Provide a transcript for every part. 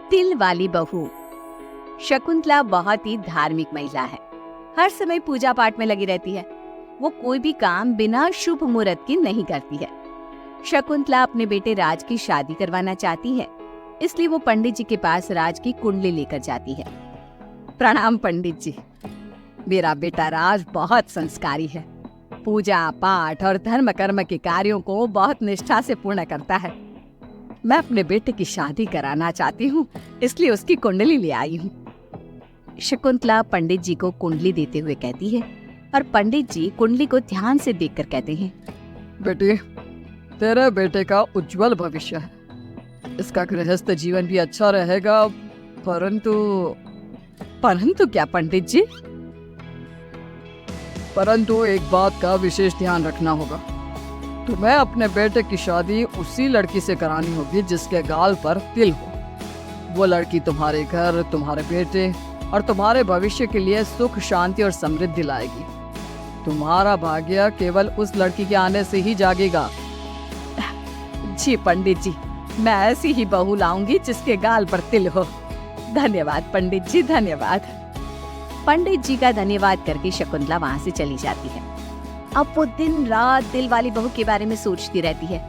तिल वाली बहू। शकुंतला बहुत ही धार्मिक महिला है। हर समय पूजा पाठ में लगी रहती है। वो कोई भी काम बिना शुभ मुहूर्त के नहीं करती है। शकुंतला अपने बेटे राज की शादी करवाना चाहती है, इसलिए वो पंडित जी के पास राज की कुंडली लेकर जाती है। प्रणाम पंडित जी, मेरा बेटा राज बहुत संस्कारी है। पूजा पाठ और धर्म कर्म के कार्यों को बहुत निष्ठा से पूर्ण करता है। मैं अपने बेटे की शादी कराना चाहती हूँ, इसलिए उसकी कुंडली ले आई हूँ। शकुंतला पंडित जी को कुंडली देते हुए कहती है और पंडित जी कुंडली को ध्यान से देखकर कहते हैं, बेटी, तेरे बेटे का उज्जवल भविष्य है। इसका गृहस्थ जीवन भी अच्छा रहेगा, परंतु क्या पंडित जी? परंतु एक बात का विशेष ध्यान रखना होगा। तुम्हें अपने बेटे की शादी उसी लड़की से करानी होगी जिसके गाल पर तिल हो। वो लड़की तुम्हारे घर, तुम्हारे बेटे और तुम्हारे भविष्य के लिए सुख, शांति और समृद्धि लाएगी। तुम्हारा भाग्य केवल उस लड़की के आने से ही जागेगा। जी पंडित जी, मैं ऐसी ही बहू लाऊंगी जिसके गाल पर तिल हो। धन्यवाद पंडित जी, धन्यवाद। पंडित जी का धन्यवाद करके शकुंतला वहाँ से चली जाती है। अब वो दिन रात दिल वाली बहू के बारे में सोचती रहती है।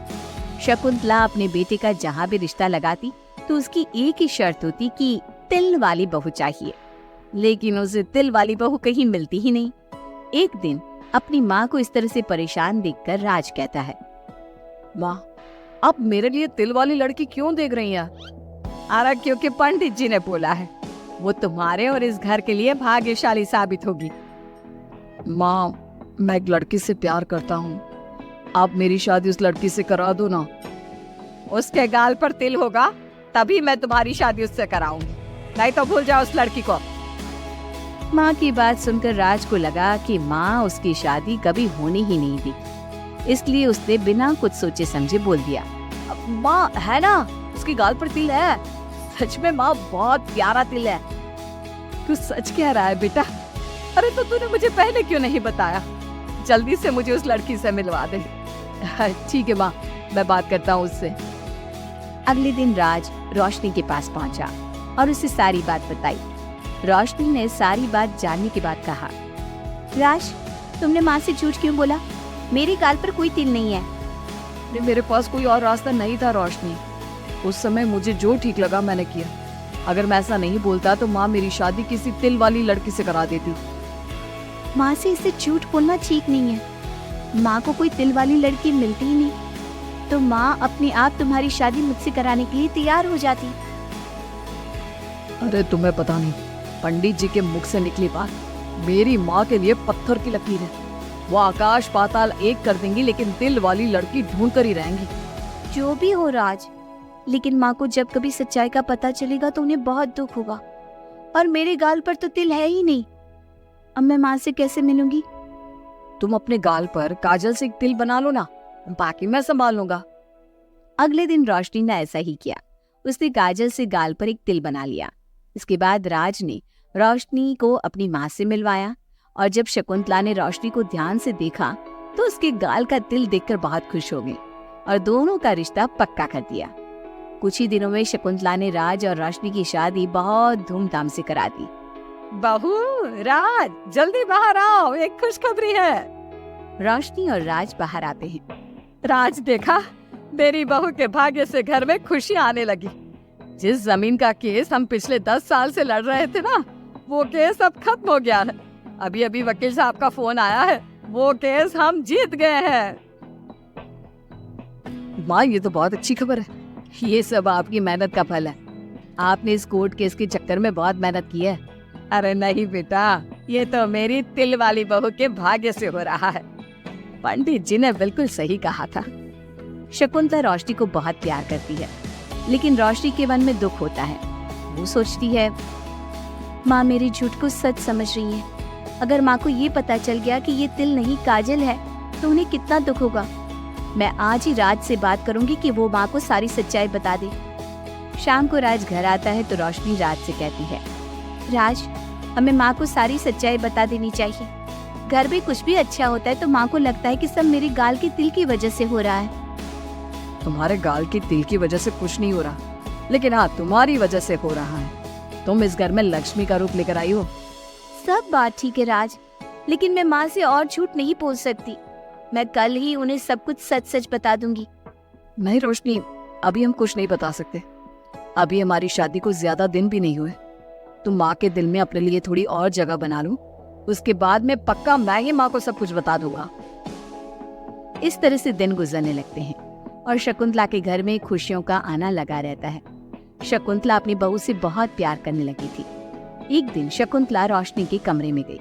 शकुंतला अपने बेटे का जहाँ भी रिश्ता लगाती तो उसकी एक ही शर्त होती कि तिल वाली बहू चाहिए, लेकिन उसे तिल वाली बहू कहीं मिलती ही नहीं। एक दिन अपनी माँ को इस तरह से परेशान देखकर राज कहता है, माँ, आप मेरे लिए तिल वाली लड़की क्यों देख रही हैं? अरे क्योंकि पंडित जी ने बोला है, वो तुम्हारे और इस घर के लिए भाग्यशाली साबित होगी। माँ, मैं एक लड़की से प्यार करता हूँ। आप मेरी शादी उस लड़की से करा दो ना। उसके गाल पर तिल होगा तभी मैं तुम्हारी शादी उससे कराऊंगी, नहीं तो भूल जाओ उस लड़की को। माँ की बात सुनकर राज को लगा कि माँ उसकी शादी कभी होनी ही नहीं थी, इसलिए उसने बिना कुछ सोचे समझे बोल दिया, माँ, है ना, उसकी गाल पर तिल है। सच में माँ, बहुत प्यारा तिल है। तू सच कह रहा है बेटा? अरे तो तूने मुझे पहले क्यों नहीं बताया? जल्दी से मुझे उस लड़की से मिलवा दे। ठीक है माँ, मैं बात करता हूँ उससे। अगले दिन राज रोशनी के पास पहुंचा और उसे सारी बात बताई। रोशनी ने सारी बात जानने के बाद कहा, राज, तुमने माँ से झूठ क्यों बोला? मेरे गाल पर कोई तिल नहीं है। मेरे पास कोई और रास्ता नहीं था रोशनी। उस समय मुझे जो ठीक लगा मैंने किया। अगर मैं ऐसा नहीं बोलता तो माँ मेरी शादी किसी तिल वाली लड़की से करा देती। माँ से इसे झूठ बोलना ठीक नहीं है। माँ को कोई तिल वाली लड़की मिलती ही नहीं, तो माँ अपने आप तुम्हारी शादी मुझसे कराने के लिए तैयार हो जाती। अरे तुम्हें पता नहीं, पंडित जी के मुख से निकली बात मेरी माँ के लिए पत्थर की लकीर है। वो आकाश पाताल एक कर देंगी, लेकिन तिल वाली लड़की ढूंढ कर ही रहेंगी। जो भी हो राज, लेकिन माँ को जब कभी सच्चाई का पता चलेगा तो उन्हें बहुत दुख होगा। और मेरे गाल पर तो तिल है ही नहीं, अब मैं माँ से कैसे मिलूंगी? तुम अपने गाल पर काजल से एक तिल बना लो ना, बाकी मैं संभाल लूंगा। अगले दिन रोशनी ने ऐसा ही किया। उसने काजल से गाल पर एक तिल बना लिया। इसके बाद राज ने रोशनी को अपनी माँ से मिलवाया, और जब शकुंतला ने रोशनी को ध्यान से देखा तो उसके गाल का तिल देखकर बहुत खुश हो गई और दोनों का रिश्ता पक्का कर दिया। कुछ ही दिनों में शकुंतला ने राज और रोशनी की शादी बहुत धूमधाम से करा दी। बहू, राज, जल्दी बाहर आओ, एक खुशखबरी है। रोशनी और राज बाहर आते हैं। राज, देखा, मेरी बहू के भाग्य से घर में खुशी आने लगी। जिस जमीन का केस हम पिछले 10 साल से लड़ रहे थे ना, वो केस अब खत्म हो गया है। अभी अभी वकील साहब का फोन आया है, वो केस हम जीत गए हैं। माँ, ये तो बहुत अच्छी खबर है। ये सब आपकी मेहनत का फल है। आपने इस कोर्ट केस के चक्कर में बहुत मेहनत की है। अरे नहीं बेटा, ये तो मेरी तिल वाली बहू के भाग्य से हो रहा है। पंडित जी ने बिल्कुल सही कहा था। शकुंतला रोशनी को बहुत प्यार करती है, लेकिन रोशनी के मन में दुख होता है। वो सोचती है, माँ मेरी झूठ को सच समझ रही है। अगर माँ को ये पता चल गया कि ये तिल नहीं काजल है तो उन्हें कितना दुख होगा। मैं आज ही राज से बात करूंगी कि वो माँ को सारी सच्चाई बता दे। शाम को राज घर आता है तो रोशनी राज से कहती है, राज, हमें माँ को सारी सच्चाई बता देनी चाहिए। घर में कुछ भी अच्छा होता है तो माँ को लगता है कि सब मेरे गाल के तिल की वजह से हो रहा है। तुम्हारे गाल के तिल की वजह से कुछ नहीं हो रहा। लेकिन हाँ, तुम्हारी वजह से हो रहा है। तुम इस घर में लक्ष्मी का रूप लेकर आई हो। सब बात ठीक है राज, लेकिन मैं माँ से और झूठ नहीं बोल सकती। मैं कल ही उन्हें सब कुछ सच सच बता दूंगी। नहीं रोशनी, अभी हम कुछ नहीं बता सकते। अभी हमारी शादी को ज्यादा दिन भी नहीं हुए। तुम माँ के दिल में अपने लिए थोड़ी और जगह बना लो, उसके बाद में पक्का मैं ही माँ को सब कुछ बता दूंगा। इस तरह से दिन गुजरने लगते हैं और शकुंतला के घर में खुशियों का आना लगा रहता है। शकुंतला अपनी बहू से बहुत प्यार करने लगी थी। एक दिन शकुंतला रोशनी के कमरे में गई।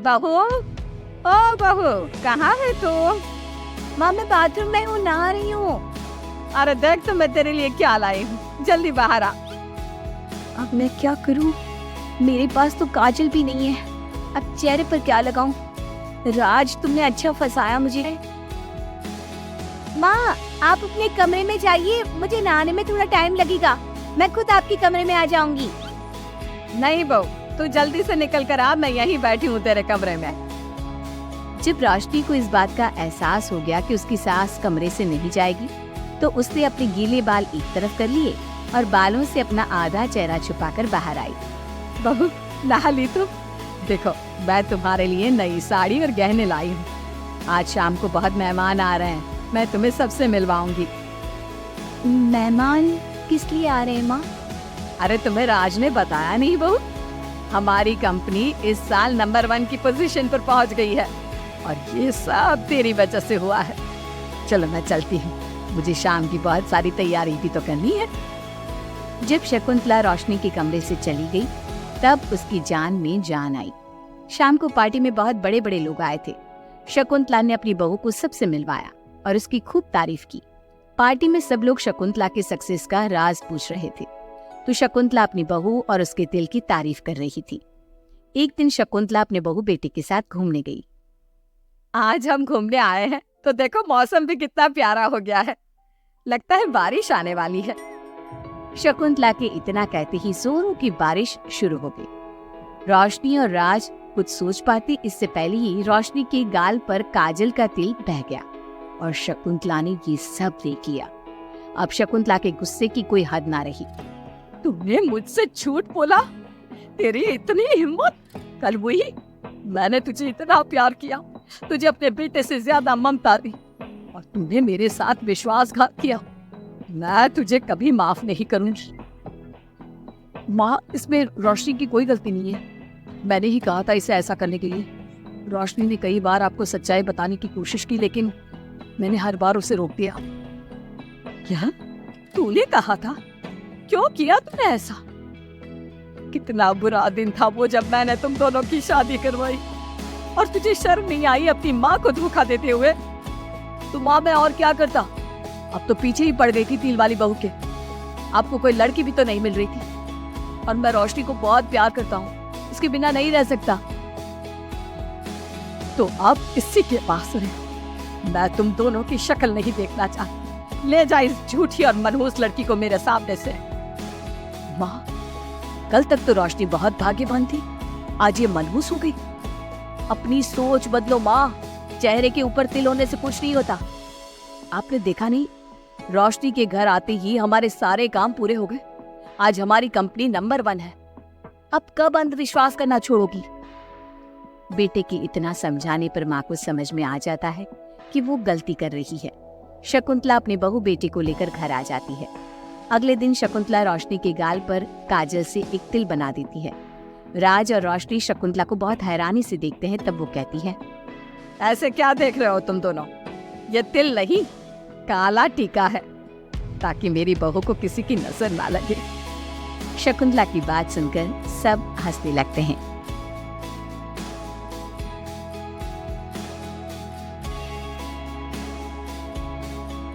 बहू, ओ बहू, कहाँ है तू? माँ मैं बाथरूम में हूँ, नहा रही हूँ। अरे देख तो मैं तेरे लिए क्या लाई हूँ, जल्दी बाहर आ। अब मैं क्या करूँ? मेरे पास तो काजल भी नहीं है, अब चेहरे पर क्या लगाऊं? राज तुमने अच्छा फंसाया मुझे। माँ आप अपने कमरे में जाइए, मुझे नहाने में थोड़ा टाइम लगेगा, मैं खुद आपके कमरे में आ जाऊंगी। नहीं बहू, तू जल्दी से निकल कर आ, मैं यहीं बैठी हूँ तेरे कमरे में। जब रोशनी को इस बात का एहसास हो गया कि उसकी सास कमरे से नहीं जाएगी, तो उसने अपने गीले बाल एक तरफ कर लिए और बालों से अपना आधा चेहरा छुपाकर बाहर आई। बहू नहा ली तुम? देखो मैं तुम्हारे लिए नई साड़ी और गहने लाई हूँ। आज शाम को बहुत मेहमान आ रहे हैं, मैं तुम्हें सबसे मिलवाऊंगी। मेहमान किस लिए आ रहे हैं माँ? अरे तुम्हें राज ने बताया नहीं बहू? हमारी कंपनी इस साल नंबर 1 की पोजीशन पर पहुंच गई है और ये सब तेरी वजह से हुआ है। चलो मैं चलती हूँ, मुझे शाम की बहुत सारी तैयारी भी तो करनी है। जब शकुंतला रोशनी के कमरे से चली गई, तब उसकी जान में जान आई। शाम को पार्टी में बहुत बड़े बड़े लोग आए थे। शकुंतला ने अपनी बहू को सबसे मिलवाया और उसकी खूब तारीफ की। पार्टी में सब लोग शकुंतला के सक्सेस का राज पूछ रहे थे, तो शकुंतला अपनी बहू और उसके दिल की तारीफ कर रही थी। एक दिन शकुंतला अपने बहू बेटे के साथ घूमने गई। आज हम घूमने आए हैं तो देखो मौसम भी कितना प्यारा हो गया है, लगता है बारिश आने वाली है। शकुंतला के इतना कहते ही जोरों की बारिश शुरू हो गई। रोशनी और राज कुछ सोच पाते इससे पहले ही रोशनी के गाल पर काजल का तिल बह गया और शकुंतला ने ये सब देख लिया। अब शकुंतला के गुस्से की कोई हद ना रही। तुमने मुझसे झूठ बोला? तेरी इतनी हिम्मत? कल वही मैंने तुझे इतना प्यार किया, तुझे अपने बेटे से ज्यादा ममता दी और तूने मेरे साथ विश्वासघात किया। मैं तुझे कभी माफ नहीं करूंगी। माँ, इसमें रोशनी की कोई गलती नहीं है, मैंने ही कहा था इसे ऐसा करने के लिए। रोशनी ने कई बार आपको सच्चाई बताने की कोशिश की, लेकिन मैंने हर बार उसे रोक दिया। क्या तूने कहा था? क्यों किया तूने ऐसा? कितना बुरा दिन था वो जब मैंने तुम दोनों की शादी करवाई और तुझे शर्म नहीं आई अपनी माँ को धोखा देते हुए? तो माँ मैं और क्या करता, अब तो पीछे ही पड़ गई थी तिल वाली बहू के। आपको कोई लड़की भी तो नहीं मिल रही थी और मैं रोशनी को बहुत प्यार करता हूँ, उसके बिना नहीं रह सकता। तो अब इसी के पास रहे, मैं तुम दोनों की शक्ल नहीं देखना चाहती। ले जा इस झूठी और मनहूस लड़की को मेरे सामने से। माँ, कल तक तो रोशनी बहुत भाग्यवान थी, आज ये मनहूस हो गई। अपनी सोच बदलो माँ, चेहरे के ऊपर तिल होने से कुछ नहीं होता। आपने देखा नहीं, रोशनी के घर आते ही हमारे सारे काम पूरे हो गए। आज हमारी कंपनी नंबर 1 है। अब कब अंधविश्वास करना छोड़ोगी? बेटे के इतना समझाने पर माँ को समझ में आ जाता है कि वो गलती कर रही है। शकुंतला अपने बहू बेटे को लेकर घर आ जाती है। अगले दिन शकुंतला रोशनी के गाल पर काजल से एक तिल बना देती है। राज और रोशनी शकुंतला को बहुत हैरानी से देखते हैं, तब वो कहती है, ऐसे क्या देख रहे हो तुम दोनों? ये तिल नहीं, काला टीका है, ताकि मेरी बहू को किसी की नजर ना लगे। शकुंतला की बात सुनकर सब हंसने लगते हैं।